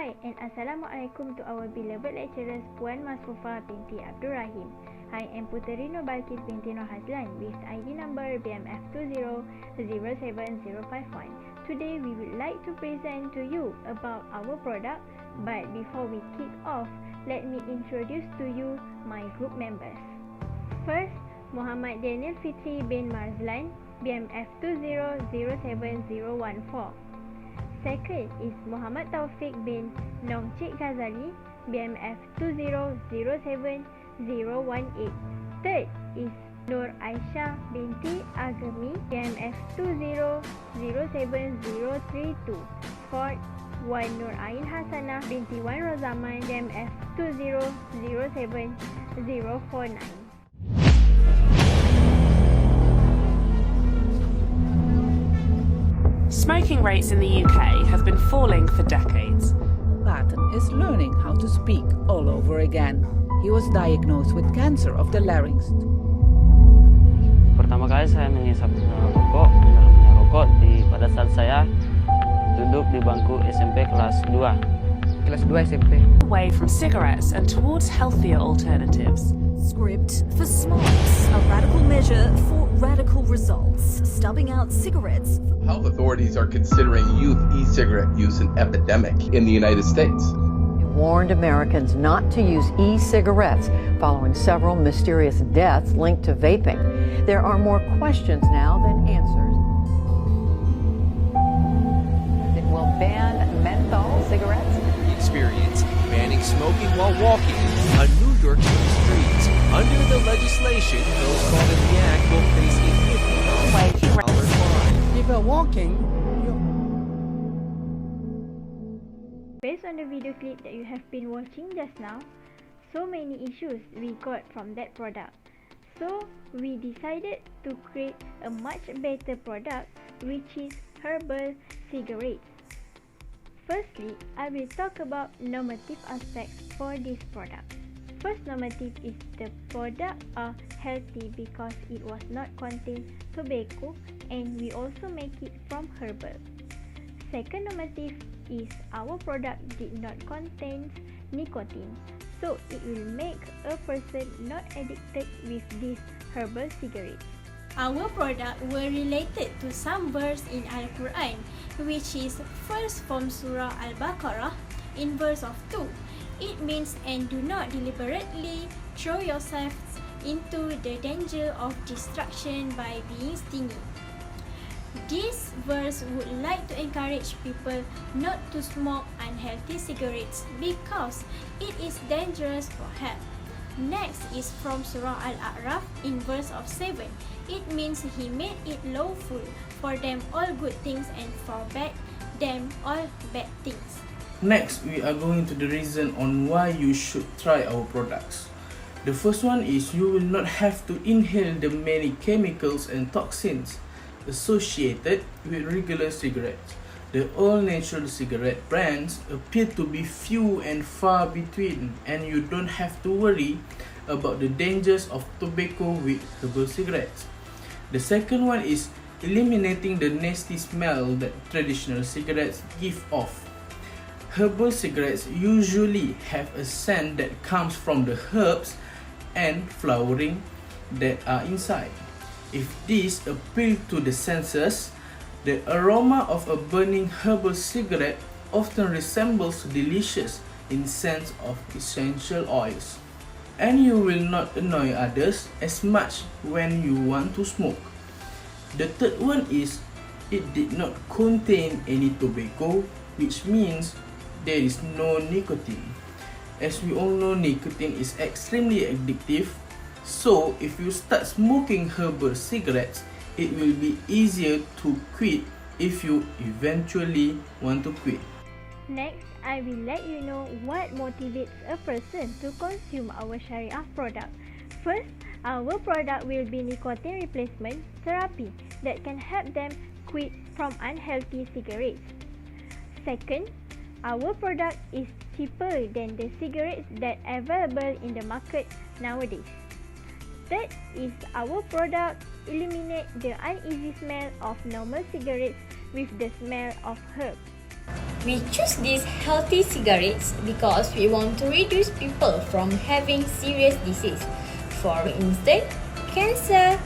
Hi and Assalamualaikum to our beloved lecturers Puan Masrufah binti Abdul Rahim. I am PUTERI BALQIS binti NORHAZLAN with ID number BMF20070551. Today we would like to present to you about our product, but before we kick off, let me introduce to you my group members. First, Muhammad Danial FITRI bin MARZLAN, BMF20070014. Second is Muhammad TAUFIQ bin NONG CHIK GHAZALI, BMF20070018. Third is NURAISHA binti AHGEMI, BMF20070032. Fourth, Wan Nurain HASANAH binti Wan ROZAMAN, BMF20070049. Smoking rates in the UK have been falling for decades. Patton is learning how to speak all over again. He was diagnosed with cancer of the larynx. Pertama kali saya menghisap rokok pada saat saya duduk di bangku SMP kelas 2. Kelas 2 SMP. Away from cigarettes and towards healthier alternatives. Script for SMARTS, a radical measure for radical results, stubbing out cigarettes. Health authorities are considering youth e-cigarette use an epidemic in the United States. It warned Americans not to use e-cigarettes following several mysterious deaths linked to vaping. There are more questions now than answers. It will ban menthol cigarettes. Experience banning smoking while walking on New York City streets. Under the legislation, those caught in the act will face a $50 fine. If you're walking, Based on the video clip that you have been watching just now, so many issues we got from that product. So we decided to create a much better product, which is herbal cigarettes. Firstly, I will talk about normative aspects for this product. First normative is the product are healthy because it was not contain tobacco and we also make it from herbal. Second normative is our product did not contain nicotine, so it will make a person not addicted with these herbal cigarettes. Our product were related to some verse in Al-Quran, which is first from Surah Al-Baqarah in verse of 2. It means, and do not deliberately throw yourselves into the danger of destruction by being stingy. This verse would like to encourage people not to smoke unhealthy cigarettes because it is dangerous for health. Next is from Surah Al-A'raf in verse of 7. It means he made it lawful for them all good things and forbade them all bad things. Next, we are going to the reason on why you should try our products. The first one is you will not have to inhale the many chemicals and toxins associated with regular cigarettes. The all-natural cigarette brands appear to be few and far between, and you don't have to worry about the dangers of tobacco with herbal cigarettes. The second one is eliminating the nasty smell that traditional cigarettes give off. Herbal cigarettes usually have a scent that comes from the herbs and flowering that are inside. If these appeal to the senses, the aroma of a burning herbal cigarette often resembles delicious incense of essential oils, and you will not annoy others as much when you want to smoke. The third one is it did not contain any tobacco, which means there is no nicotine. As we all know, nicotine is extremely addictive, so if you start smoking herbal cigarettes, it will be easier to quit if you eventually want to quit. Next, I will let you know what motivates a person to consume our Sharia product. First, our product will be nicotine replacement therapy that can help them quit from unhealthy cigarettes. Second, our product is cheaper than the cigarettes that are available in the market nowadays. Third is our product eliminate the uneasy smell of normal cigarettes with the smell of herbs. We choose these healthy cigarettes because we want to reduce people from having serious disease. For instance, cancer,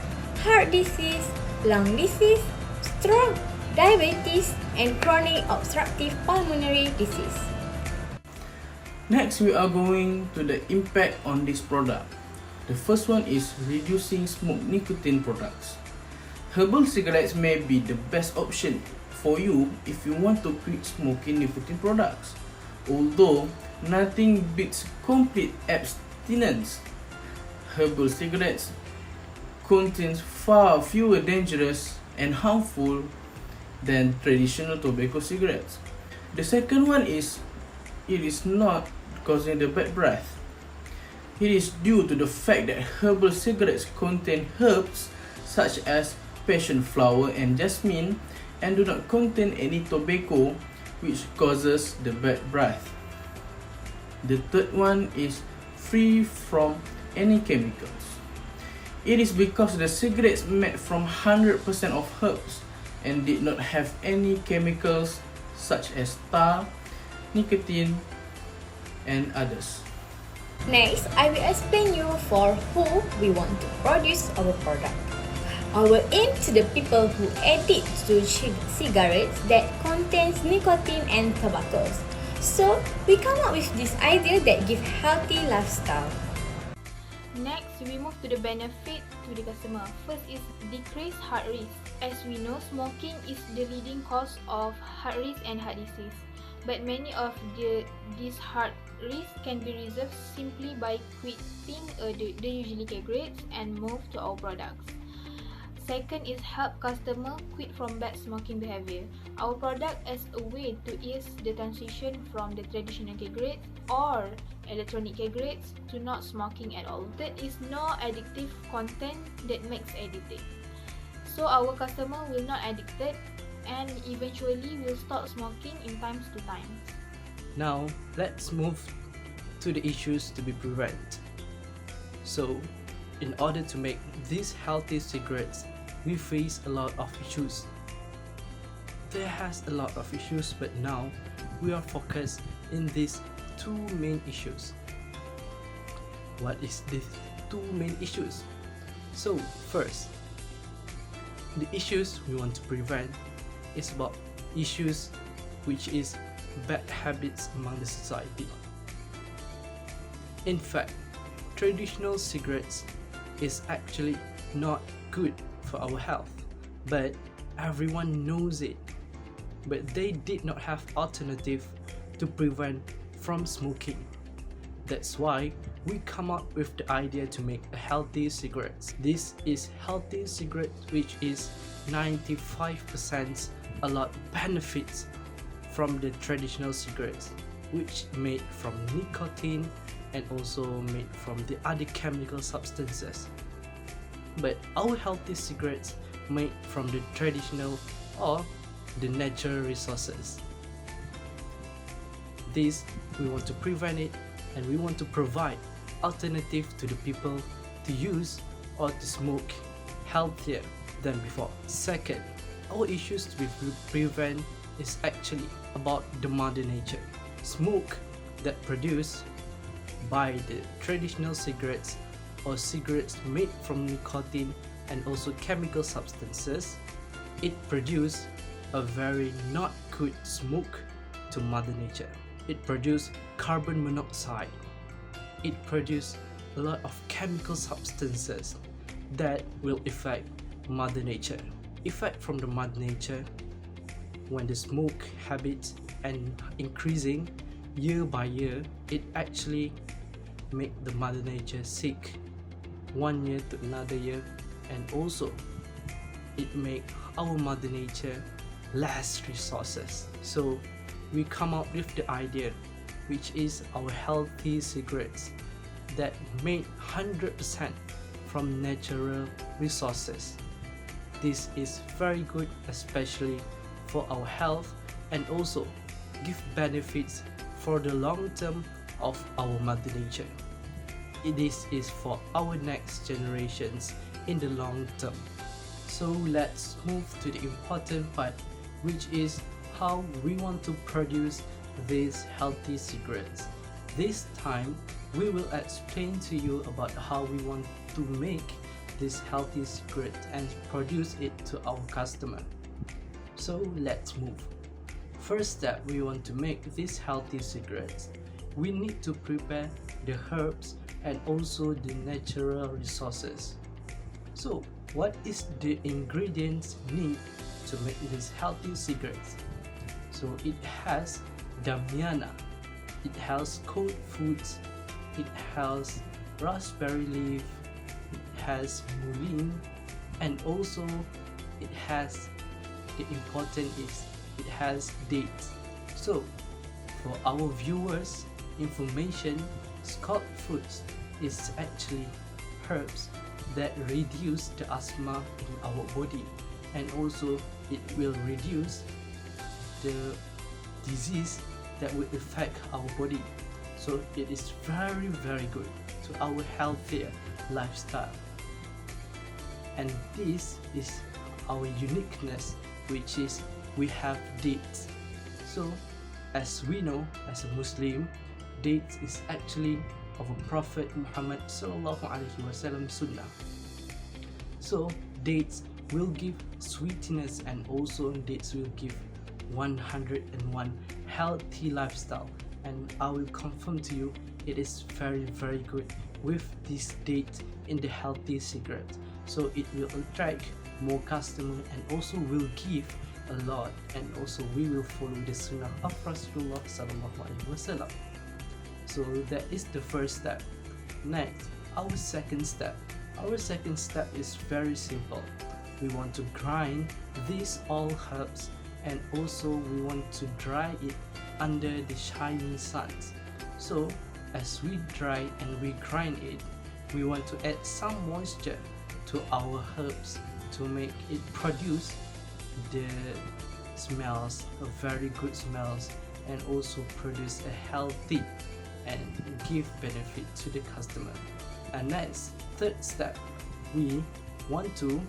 heart disease, lung disease, stroke, diabetes, and chronic obstructive pulmonary disease. Next, we are going to the impact on this product. The first one is reducing smoke nicotine products. Herbal cigarettes may be the best option for you if you want to quit smoking nicotine products. Although nothing beats complete abstinence, herbal cigarettes contains far fewer dangerous and harmful than traditional tobacco cigarettes. The second one is it is not causing the bad breath. It is due to the fact that herbal cigarettes contain herbs such as passion flower and jasmine and do not contain any tobacco which causes the bad breath. The third one is free from any chemicals. It is because the cigarettes made from 100% of herbs and did not have any chemicals such as tar, nicotine, and others. Next, I will explain you for who we want to produce our product. Our aim to the people who addict to cigarettes that contains nicotine and tobaccos. So, we come up with this idea that give healthy lifestyle. Next, we move to the benefit to the customer. First is decrease heart risk. As we know, smoking is the leading cause of heart risk and heart disease. But many of these heart risks can be resolved simply by quitting the usually cigarettes and move to our products. Second is help customer quit from bad smoking behavior. Our product is a way to ease the transition from the traditional cigarettes or electronic cigarettes to not smoking at all. Third is no addictive content that makes addicted. So our customer will not addicted and eventually will stop smoking in times to time. Now let's move to the issues to be prevented. So in order to make these healthy cigarettes, we face a lot of issues. There has a lot of issues, but now we are focused in these two main issues. What is these two main issues? So first, the issues we want to prevent is about issues which is bad habits among the society. In fact, traditional cigarettes is actually not good for our health, but everyone knows it. But they did not have alternative to prevent from smoking. That's why we come up with the idea to make a healthy cigarettes. This is healthy cigarette which is 95% a lot benefits from the traditional cigarettes, which made from nicotine and also made from the other chemical substances. But our healthy cigarettes made from the traditional or the natural resources. This we want to prevent it, and we want to provide alternative to the people to use or to smoke healthier than before. Second, our issues to be prevent is actually about the mother nature. Smoke that produced by the traditional cigarettes or cigarettes made from nicotine and also chemical substances, it produces a very not good smoke to mother nature. It produces carbon monoxide. It produces a lot of chemical substances that will affect mother nature. Effect from the mother nature, when the smoke habits and increasing year by year, it actually make the mother nature sick 1 year to another year, and also it make our mother nature less resources. So we come up with the idea, which is our healthy cigarettes that made 100% from natural resources. This is very good, especially for our health, and also give benefits for the long term of our mother nature. This is for our next generations in the long term. So let's move to the important part, which is how we want to produce these healthy cigarettes. This time, we will explain to you about how we want to make this healthy cigarette and produce it to our customer. So let's move. First step, we want to make these healthy cigarettes. We need to prepare the herbs and also the natural resources. So what is the ingredients need to make these healthy cigarettes? So it has damiana, it has cold foods, it has raspberry leaf, it has mullein, and also it has, the important is, it has dates. So for our viewers information, scalp fruits is actually herbs that reduce the asthma in our body, and also it will reduce the disease that will affect our body. So it is very good to our healthier lifestyle. And this is our uniqueness, which is we have dates. So as we know, as a Muslim, dates is actually of a Prophet Muhammad sallallahu alaihi wasallam sunnah. So dates will give sweetness, and also dates will give 101 healthy lifestyle, and I will confirm to you it is very good with this date in the healthy cigarette. So it will attract more customer and also will give a lot, and also we will follow the sunnah of Rasulullah sallallahu alaihi wasallam. So that is the first step. Next, our second step. Our second step is very simple. We want to grind these all herbs, and also we want to dry it under the shining sun. So as we dry and we grind it, we want to add some moisture to our herbs to make it produce the smells, a very good smells, and also produce a healthy and give benefit to the customer. And next, third step, we want to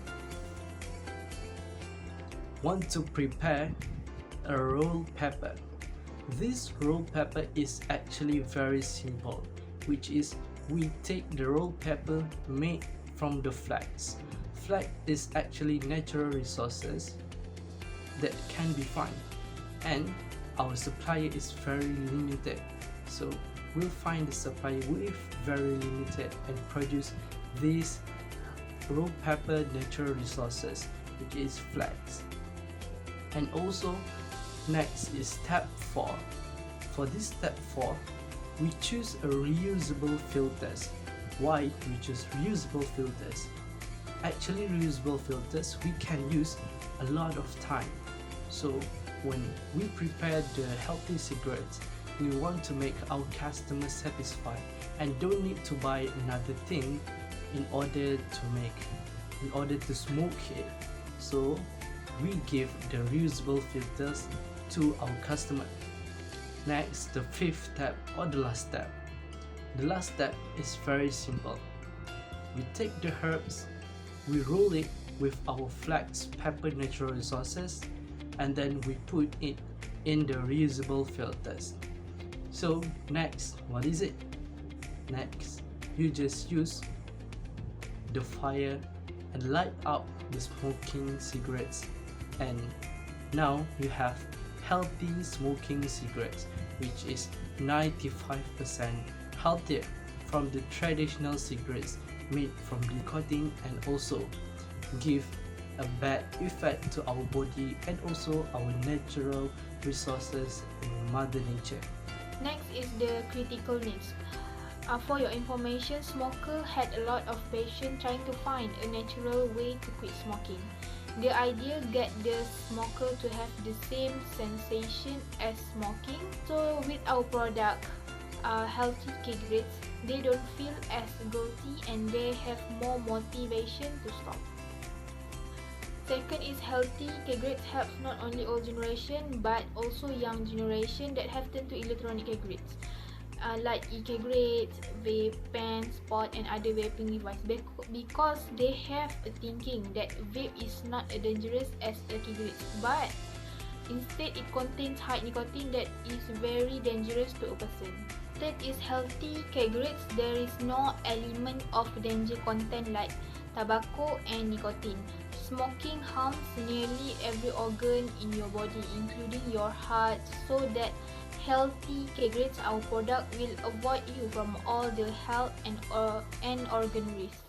prepare a rolled pepper. This rolled pepper is actually very simple, which is we take the rolled pepper made from the flax. Flax is actually natural resources that can be found, and our supplier is very limited. So we'll find the supplier with very limited and produce these rolled pepper natural resources, which is flax. And also next is step 4. For this step 4, we choose a reusable filters. Why we choose reusable filters? Actually, reusable filters we can use a lot of time. So when we prepare the healthy cigarettes, we want to make our customers satisfied and don't need to buy another thing in order to smoke it. So we give the reusable filters to our customer. Next, the fifth step, or the last step. The last step is very simple. We take the herbs, we roll it with our flax pepper natural resources, and then we put it in the reusable filters. So next, what is it? Next, you just use the fire and light up the smoking cigarettes, and now you have healthy smoking cigarettes, which is 95% healthier from the traditional cigarettes made from nicotine, and also give a bad effect to our body and also our natural resources in Mother Nature. Next is the critical needs. For your information, smoker had a lot of patients trying to find a natural way to quit smoking. The idea get the smoker to have the same sensation as smoking. So with our product, healthy cigarettes, they don't feel as guilty and they have more motivation to stop. Second is healthy cigarettes helps not only old generation but also young generation that have turned to electronic cigarettes. Like e-cigarettes, vape pens, pod and other vaping device, because they have a thinking that vape is not as dangerous as a cigarette, but Instead, it contains high nicotine that is very dangerous to a person. Third is healthy cigarettes. There is no element of danger content like tobacco and nicotine. Smoking harms nearly every organ in your body, including your heart, so that healthy cigarettes, our product, will avoid you from all the health and organ risks.